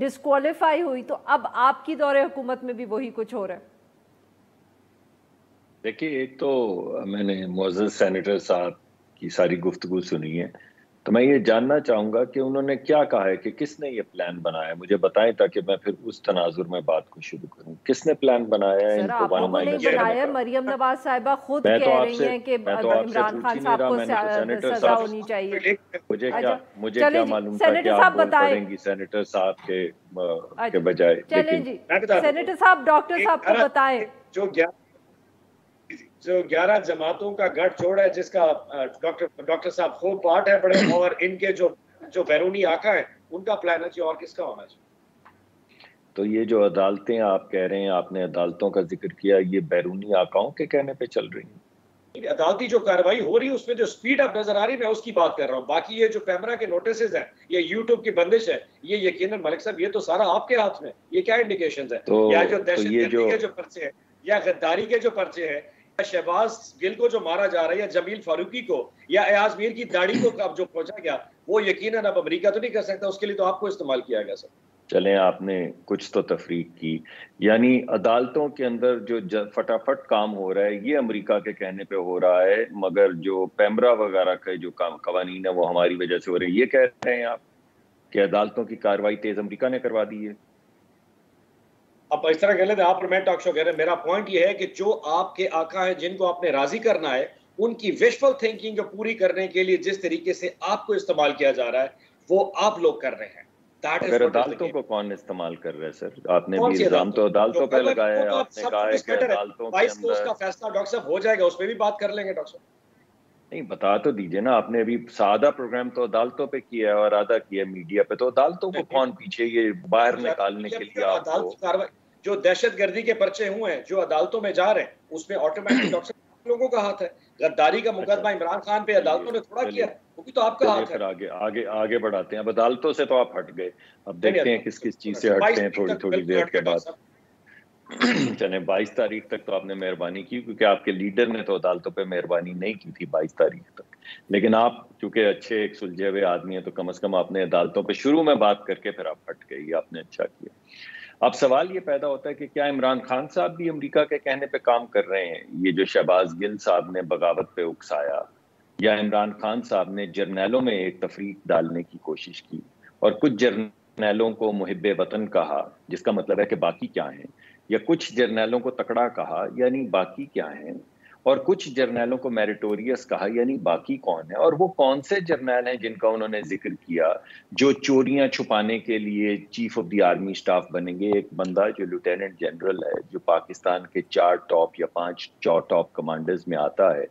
Disqualify ہوئی تو اب آپ کی دور حکومت میں بھی وہی کچھ ہو رہا ہے؟ دیکھیے، ایک تو میں نے معزز سینیٹر صاحب کی ساری گفتگو سنی ہے، تو میں یہ جاننا چاہوں گا کہ انہوں نے کیا کہا ہے، کہ کس نے یہ پلان بنایا ہے، مجھے بتائیں تاکہ میں پھر اس تناظر میں بات کو شروع کروں. کس نے پلان بنایا ہے ان سر کو آپ لوگوں نے بنایا ہے، مریم نواز صاحبہ خود کہہ رہی ہیں کہ عمران خان صاحب کو سزا ہونی چاہیے. مجھے کیا معلوم تھا کہ آپ بول پڑیں گی سینیٹر صاحب کے بجائے. چلیں جی سینیٹر صاحب ڈاکٹر صاحب کو بتائیں. جو 11 جماعتوں کا گٹھ جوڑ ہے جس کا ڈاکٹر صاحب خوب پارٹ ہے بڑے، اور ان کے جو بیرونی آقا ہیں ان کا پلان ہے جی، اور کس کا ہونا چاہیے؟ تو یہ جو عدالتیں آپ کہہ رہے ہیں، آپ نے عدالتوں کا ذکر کیا، یہ بیرونی آقاؤں کے کہنے پہ چل رہی ہیں؟ عدالتی جو کارروائی ہو رہی ہے اس میں جو سپیڈ اپ نظر آ رہی ہے، میں اس کی بات کر رہا ہوں. باقی یہ جو پیمرا کے نوٹسز ہیں، یہ یوٹیوب کی بندش ہے، یہ یقیناً ملک صاحب یہ تو سارا آپ کے ہاتھ میں. یہ کیا انڈیکیشنز ہیں؟ یا جو دہشت گردی کے جو پرچے ہیں، یا غداری کے جو پرچے ہیں، یا شہباز گل کو جو مارا جا رہا ہے، یا جمیل فاروقی کو، یا ایاز میر کی داڑھی کو اب جو پہنچا گیا، وہ یقیناً اب امریکہ تو نہیں کر سکتا، اس کے لیے تو آپ کو استعمال کیا گیا. سر چلیں، آپ نے کچھ تو تفریق کی، یعنی عدالتوں کے اندر جو فٹافٹ کام ہو رہا ہے یہ امریکہ کے کہنے پہ ہو رہا ہے، مگر جو پیمرا وغیرہ کے جو قوانین ہیں وہ ہماری وجہ سے ہو رہے ہیں. یہ کہہ رہے ہیں آپ کہ عدالتوں کی کارروائی تیز امریکہ نے کروا دی ہے؟ اب اس طرح کہہ لیتے آپ اور میں ٹاک شو کہہ رہے ہیں. میرا پوائنٹ یہ ہے کہ جو آپ کے آقا ہیں جن کو آپ نے راضی کرنا ہے، ان کی وشفل تھنکنگ کو پوری کرنے کے لیے جس طریقے سے آپ کو استعمال کیا جا رہا ہے وہ آپ لوگ کر رہے ہیں. اگر عدالتوں کو کون استعمال کر رہے ہیں سر؟ آپ نے بھی الزام تو عدالتوں پہ لگایا ہے. آپ نے کہا ہے کہ عدالتوں کے اندر اس کا فیصلہ ڈاکٹر صاحب ہو جائے گا، اس پہ بھی بات کر لیں گے. ڈاکٹر صاحب نہیں، بتا تو دیجئے نا. آپ نے ابھی سادہ پروگرام تو عدالتوں پہ کیا ہے اور آدھا کیا میڈیا پہ، تو عدالتوں کو کون پیچھے یہ باہر نکالنے کے لیے آپ کو؟ جو دہشت گردی کے پرچے ہوئے ہیں جو عدالتوں میں جا رہے ہیں اس میں آٹومیٹک ڈاکٹر لوگوں کا ہاتھ ہے. غداری کا مقدمہ عمران خان پہ عدالتوں نے تھوڑا کیا، وہ بھی تو آپ کا ہاتھ ہے. پھر آگے بڑھاتے ہیں. اب عدالتوں سے تو آپ ہٹ گئے، اب دیکھتے ہیں کس چیز سے ہٹتے ہیں تھوڑی دیر کے بعد. چلیں، 22 تاریخ تک تو آپ نے مہربانی کی، کیونکہ آپ کے لیڈر نے تو عدالتوں پہ مہربانی نہیں کی تھی 22 تاریخ تک. لیکن آپ چونکہ اچھے ایک سلجھے ہوئے آدمی ہیں تو کم از کم آپ نے عدالتوں پہ شروع میں بات کر کے پھر آپ ہٹ گئے. آپ نے اچھا کیا. اب سوال یہ پیدا ہوتا ہے کہ کیا عمران خان صاحب بھی امریکہ کے کہنے پہ کام کر رہے ہیں؟ یہ جو شہباز گل صاحب نے بغاوت پہ اکسایا، یا عمران خان صاحب نے جرنیلوں میں ایک تفریق ڈالنے کی کوشش کی اور کچھ جرنیلوں کو محب وطن کہا، جس کا مطلب ہے کہ باقی کیا ہیں، یا کچھ جرنیلوں کو تکڑا کہا یعنی باقی کیا ہیں، اور کچھ جرنیلوں کو میریٹوریس کہا یعنی باقی کون ہے؟ اور وہ کون سے جرنیل ہیں جن کا انہوں نے ذکر کیا جو چوریاں چھپانے کے لیے chief of the army staff بنیں گے؟ ایک بندہ جو لیفٹیننٹ جنرل ہے، جو پاکستان کے 4 ٹاپ یا 5 ٹاپ کمانڈرز میں آتا ہے.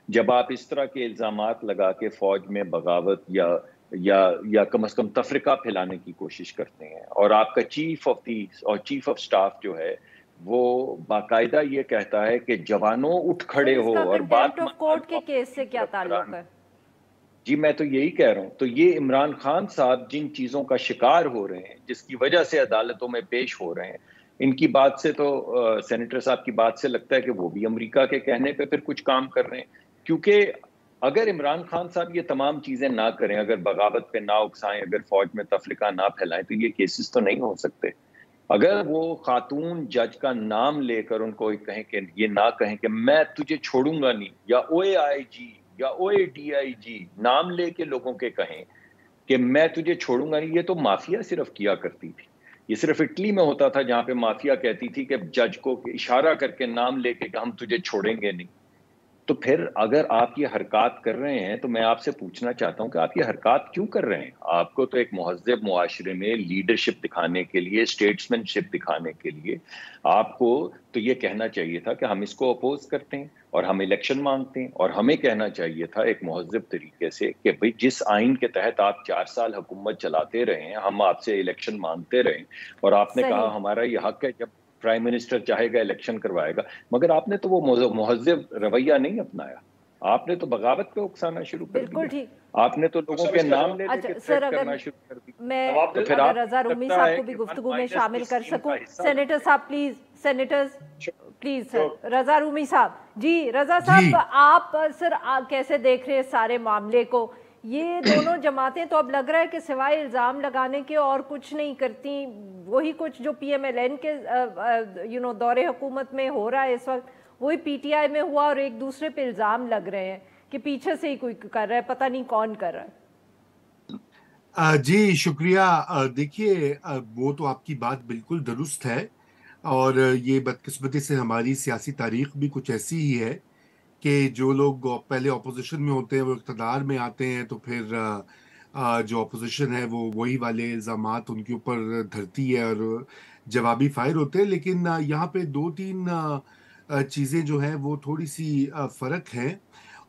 جب آپ اس طرح کے الزامات لگا کے فوج میں بغاوت یا کم از کم تفرقہ پھیلانے کی کوشش کرتے ہیں، اور آپ کا چیف آف سٹاف جو ہے وہ باقاعدہ یہ کہتا ہے کہ جوانوں اٹھ کھڑے ہو اور بات کورٹ کے کیس سے کیا تعلق ہے؟ جی میں تو یہی کہہ رہا ہوں. تو یہ عمران خان صاحب جن چیزوں کا شکار ہو رہے ہیں، جس کی وجہ سے عدالتوں میں پیش ہو رہے ہیں، ان کی بات سے تو سینیٹر صاحب کی بات سے لگتا ہے کہ وہ بھی امریکہ کے کہنے پہ پھر کچھ کام کر رہے ہیں. کیونکہ اگر عمران خان صاحب یہ تمام چیزیں نہ کریں، اگر بغاوت پہ نہ اکسائیں، اگر فوج میں تفرقہ نہ پھیلائیں، تو یہ کیسز تو نہیں ہو سکتے. اگر وہ خاتون جج کا نام لے کر ان کو کہیں کہ یہ نہ کہیں کہ میں تجھے چھوڑوں گا نہیں، یا او اے آئی جی یا او اے ڈی آئی جی نام لے کے لوگوں کے کہیں کہ میں تجھے چھوڑوں گا نہیں، یہ تو مافیا صرف کیا کرتی تھی. یہ صرف اٹلی میں ہوتا تھا جہاں پہ مافیا کہتی تھی کہ جج کو اشارہ کر کے نام لے کے کہ ہم تجھے چھوڑیں گے نہیں. تو پھر اگر آپ یہ حرکات کر رہے ہیں تو میں آپ سے پوچھنا چاہتا ہوں کہ آپ یہ حرکات کیوں کر رہے ہیں؟ آپ کو تو ایک مہذب معاشرے میں لیڈرشپ دکھانے کے لیے، اسٹیٹسمین شپ دکھانے کے لیے آپ کو تو یہ کہنا چاہیے تھا کہ ہم اس کو اپوز کرتے ہیں اور ہم الیکشن مانگتے ہیں، اور ہمیں کہنا چاہیے تھا ایک مہذب طریقے سے کہ بھئی جس آئین کے تحت آپ 4 سال حکومت چلاتے رہے ہیں، ہم آپ سے الیکشن مانگتے رہیں، اور آپ نے کہا ہمارا یہ حق ہے، جب پرائم منسٹر چاہے گا الیکشن کروائے گا. مگر آپ نے تو وہ مہذب رویہ نہیں اپنایا. آپ نے تو بغاوت پہ اکسانا شروع کر دیا. آپ نے تو لوگوں کے نام لے لے کے تھریٹ کرنا شروع کر دیا. میں اگر رضا رومی صاحب کو بھی گفتگو میں شامل کر سکوں. سینیٹر صاحب پلیز، سینیٹرز پلیز. سر رضا رومی صاحب. جی رضا صاحب، آپ سر کیسے دیکھ رہے ہیں سارے معاملے کو یہ دونوں جماعتیں تو اب لگ رہا ہے کہ سوائے الزام لگانے کے اور کچھ نہیں کرتی. وہی کچھ جو پی ایم ایل این کے دور حکومت میں ہو رہا ہے اس وقت, وہی پی ٹی آئی میں ہوا, اور ایک دوسرے پہ الزام لگ رہے ہیں کہ پیچھے سے ہی کوئی کر رہا ہے, پتہ نہیں کون کر رہا ہے. جی شکریہ. دیکھیے وہ تو آپ کی بات بالکل درست ہے, اور یہ بدقسمتی سے ہماری سیاسی تاریخ بھی کچھ ایسی ہی ہے کہ جو لوگ پہلے اپوزیشن میں ہوتے ہیں وہ اقتدار میں آتے ہیں تو پھر جو اپوزیشن ہے وہ وہی والے الزامات ان کے اوپر دھرتی ہے اور جوابی فائر ہوتے ہیں. لیکن یہاں پہ دو تین چیزیں جو ہیں وہ تھوڑی سی فرق ہیں,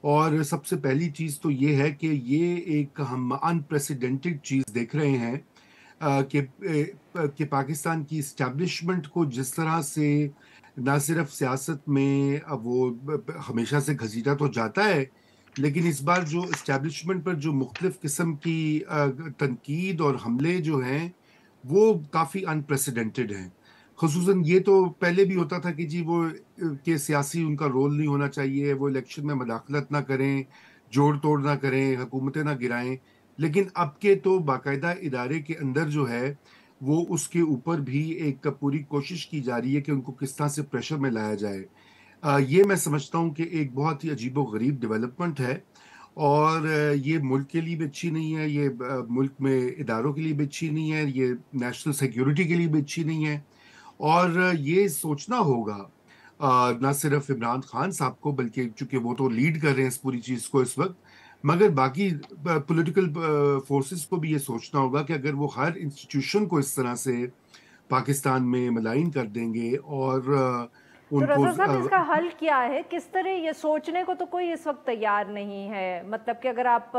اور سب سے پہلی چیز تو یہ ہے کہ یہ ایک ہم انپریسیڈنٹڈ چیز دیکھ رہے ہیں کہ پاکستان کی اسٹیبلشمنٹ کو جس طرح سے نہ صرف سیاست میں وہ ہمیشہ سے گھسیٹا تو جاتا ہے, لیکن اس بار جو اسٹیبلشمنٹ پر جو مختلف قسم کی تنقید اور حملے جو ہیں وہ کافی انپریسیڈنٹڈ ہیں. خصوصاً یہ تو پہلے بھی ہوتا تھا کہ جی وہ کہ سیاسی ان کا رول نہیں ہونا چاہیے, وہ الیکشن میں مداخلت نہ کریں, جوڑ توڑ نہ کریں, حکومتیں نہ گرائیں, لیکن اب کے تو باقاعدہ ادارے کے اندر جو ہے وہ اس کے اوپر بھی ایک پوری کوشش کی جا رہی ہے کہ ان کو کس طرح سے پریشر میں لایا جائے. یہ میں سمجھتا ہوں کہ ایک بہت ہی عجیب و غریب ڈیولپمنٹ ہے, اور یہ ملک کے لیے بھی اچھی نہیں ہے, یہ ملک میں اداروں کے لیے بھی اچھی نہیں ہے, یہ نیشنل سیکیورٹی کے لیے بھی اچھی نہیں ہے. اور یہ سوچنا ہوگا نہ صرف عمران خان صاحب کو, بلکہ چونکہ وہ تو لیڈ کر رہے ہیں اس پوری چیز کو اس وقت, مگر باقی پولیٹیکل فورسز کو بھی یہ سوچنا ہوگا کہ اگر وہ ہر انسٹیٹیوشن کو اس طرح سے پاکستان میں ملائن کر دیں گے اور تو ان کو رضا صاحب اس کا حل کیا ہے؟ کس طرح یہ سوچنے کو تو کوئی اس وقت تیار نہیں ہے. مطلب کہ اگر آپ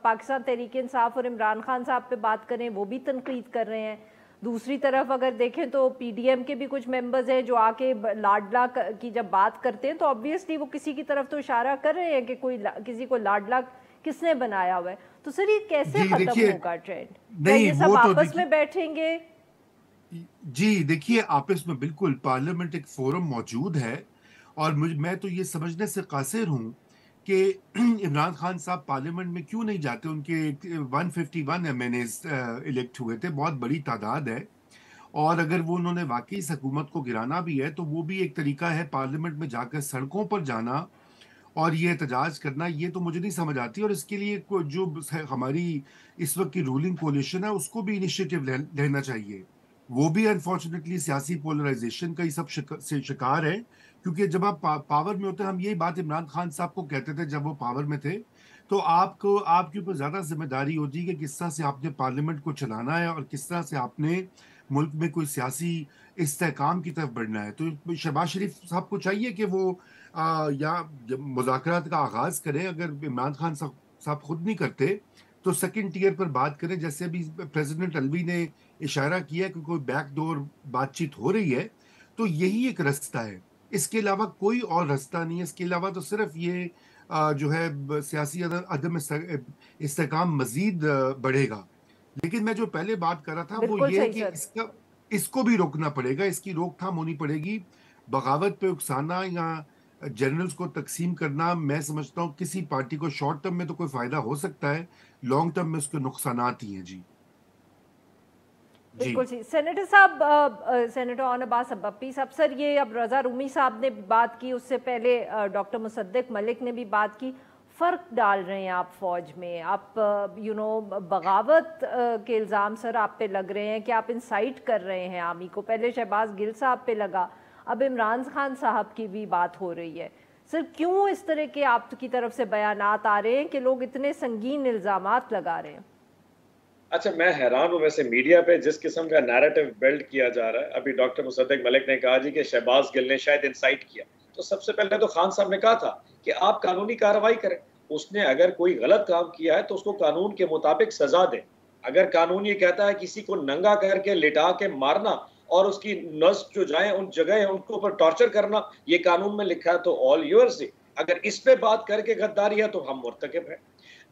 پاکستان تحریک انصاف اور عمران خان صاحب پہ بات کریں وہ بھی تنقید کر رہے ہیں, دوسری طرف اگر دیکھیں تو پی ڈی ایم کے بھی کچھ ممبرز ہیں جو آ کے لاڈلا کی جب بات کرتے ہیں تو obviously وہ کسی کی طرف تو اشارہ کر رہے ہیں کہ کوئی کسی کو لاڈلا کس نے بنایا ہوا ہے. تو سر یہ کیسے ختم ہوگا ٹرینڈ؟ کیا یہ سب آپس میں بیٹھیں گے؟ جی دیکھیے آپس میں بالکل پارلیمنٹ ایک فورم موجود ہے, اور میں تو یہ سمجھنے سے قاصر ہوں کہ عمران خان صاحب پارلیمنٹ میں کیوں نہیں جاتے. ان کے 151 ایم این ایز الیکٹ ہوئے تھے, بہت بڑی تعداد ہے, اور اگر وہ انہوں نے واقعی اس حکومت کو گرانا بھی ہے تو وہ بھی ایک طریقہ ہے پارلیمنٹ میں جا کر سڑکوں پر جانا اور یہ احتجاج کرنا. یہ تو مجھے نہیں سمجھ آتی, اور اس کے لیے جو ہماری اس وقت کی رولنگ کولیشن ہے اس کو بھی انیشیٹو لینا چاہیے. وہ بھی انفارچونیٹلی سیاسی پولرائزیشن کا ہی سب شکار ہے, کیونکہ جب آپ پاور میں ہوتے ہیں, ہم یہی بات عمران خان صاحب کو کہتے تھے جب وہ پاور میں تھے, تو آپ کے اوپر زیادہ ذمہ داری ہوتی ہے کہ کس طرح سے آپ نے پارلیمنٹ کو چلانا ہے اور کس طرح سے آپ نے ملک میں کوئی سیاسی استحکام کی طرف بڑھنا ہے. تو شہباز شریف صاحب کو چاہیے کہ وہ یا مذاکرات کا آغاز کریں. اگر عمران خان صاحب خود نہیں کرتے تو سیکنڈ ٹیئر پر بات کریں, جیسے ابھی پریزیڈنٹ الوی نے اشارہ کیا کہ کوئی بیک ڈور بات چیت ہو رہی ہے, تو یہی ایک رستہ ہے, اس کے علاوہ کوئی اور رستہ نہیں ہے. اس کے علاوہ تو صرف یہ جو ہے سیاسی عدم استحکام مزید بڑھے گا. لیکن میں جو پہلے بات کر رہا تھا وہ یہ ہے کہ اس کو بھی روکنا پڑے گا, اس کی روک تھام ہونی پڑے گی. بغاوت پہ اکسانا یا جنرلز کو تقسیم کرنا, میں سمجھتا ہوں کسی پارٹی کو شارٹ ٹرم میں تو کوئی فائدہ ہو سکتا ہے, لانگ ٹرم میں اس کے نقصانات ہی ہیں. جی بالکل جی. سینیٹر صاحب, سینیٹر اون عباس بپی صاحب, سر یہ اب رضا رومی صاحب نے بات کی, اس سے پہلے ڈاکٹر مصدق ملک نے بھی بات کی. فرق ڈال رہے ہیں آپ فوج میں, آپ بغاوت کے الزام سر آپ پہ لگ رہے ہیں کہ آپ انسائٹ کر رہے ہیں آرمی کو. پہلے شہباز گل صاحب پہ لگا, اب عمران خان صاحب کی بھی بات ہو رہی ہے. سر کیوں اس طرح کے آپ کی طرف سے بیانات آ رہے ہیں کہ لوگ اتنے سنگین الزامات لگا رہے ہیں؟ اچھا میں حیران ہوں ویسے میڈیا پہ جس قسم کا نیریٹو بلڈ کیا جا رہا ہے. ابھی ڈاکٹر مصدق ملک نے کہا جی کہ شہباز گل نے شاید انسائٹ کیا, تو سب سے پہلے تو خان صاحب نے کہا تھا کہ آپ قانونی کارروائی کریں. اس نے اگر کوئی غلط کام کیا ہے تو اس کو قانون کے مطابق سزا دیں. اگر قانون یہ کہتا ہے کسی کو ننگا کر کے لٹا کے مارنا اور اس کی نس جو جائیں ان جگہ ان کو اوپر ٹارچر کرنا, یہ قانون میں لکھا ہے, تو آل یورز. اگر اس پہ بات کر کے غداری ہے تو ہم مرتکب ہیں.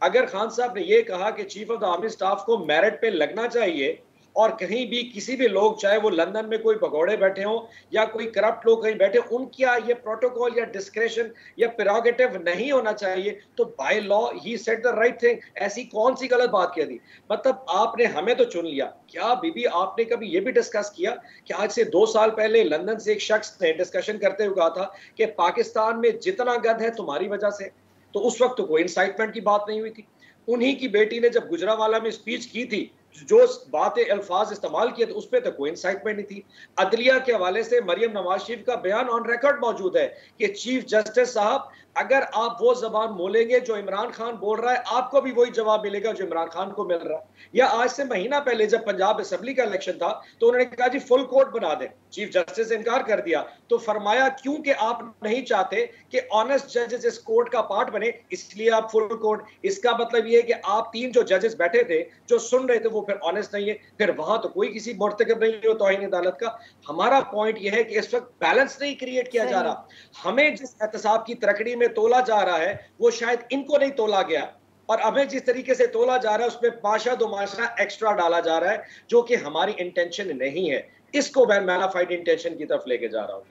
اگر خان صاحب نے یہ کہا کہ chief of the army staff کو میرٹ پہ لگنا چاہیے, اور کہیں بھی کسی بھی لوگ, چاہے وہ لندن میں کوئی بگوڑے بیٹھے ہوں یا کوئی کرپٹ لوگ کہیں بیٹھے, ان کیا یہ پروٹوکول یا ڈسکریشن یا پیروگیٹو نہیں ہونا چاہیے؟ تو by law he said the right thing. ایسی کون سی غلط بات کہہ دی؟ مطلب آپ نے ہمیں تو چن لیا, کیا بی بی آپ نے کبھی یہ بھی ڈسکس کیا کہ آج سے 2 سال پہلے لندن سے ایک شخص نے ڈسکشن کرتے ہوئے کہا تھا کہ پاکستان میں جتنا گند ہے تمہاری وجہ سے؟ تو اس وقت تو کوئی انسائٹمنٹ کی بات نہیں ہوئی تھی. انہی کی بیٹی نے جب گجرانوالہ میں اسپیچ کی تھی, جو باتیں الفاظ استعمال کیے تھے, اس پہ تو کوئی انسائٹمنٹ نہیں تھی. عدلیہ کے حوالے سے مریم نواز شریف کا بیان آن ریکارڈ موجود ہے کہ چیف جسٹس صاحب, اگر آپ وہ زبان بولیں گے جو عمران خان بول رہا ہے, آپ کو بھی وہی جواب ملے گا جو عمران خان کو مل رہا ہے. یا آج سے مہینہ پہلے جب پنجاب اسمبلی کا الیکشن تھا تو انہوں نے کہا جی فل کورٹ بنا دیں, چیف جسٹس نے انکار کر دیا. تو فرمایا کیونکہ آپ نہیں چاہتے کہ آنےسٹ ججز اس کورٹ کا پارٹ بنے, اس لیے آپ فل کورٹ. اس کا مطلب یہ ہے کہ آپ 3 جو ججز بیٹھے تھے جو سن رہے تھے وہ پھر آنےسٹ نہیں ہے, پھر وہاں تو کوئی کسی مرتکب نہیں ہو توہین عدالت کا. ہمارا پوائنٹ یہ ہے کہ اس وقت بیلنس نہیں کریٹ کیا جا رہا. ہمیں جس احتساب کی ترکڑی میں تولا جا رہا ہے وہ شاید ان کو نہیں تولا گیا, اور ہمیں جس طریقے سے تولا جا رہا ہے اس میں پاشا دو ماشا ایکسٹرا ڈالا جا رہا ہے, جو کہ ہماری انٹینشن نہیں ہے. اس کو میں مینافائڈ انٹینشن کی طرف لے کے جا رہا ہوں.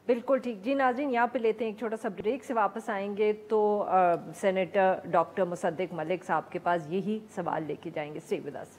بالکل ٹھیک. جی ناظرین, یہاں پہ لیتے ہیں ایک چھوٹا سا بریک, سے واپس آئیں گے تو سینیٹر ڈاکٹر مصدق ملک صاحب کے پاس یہی سوال لے کے جائیں گے. Stay with us.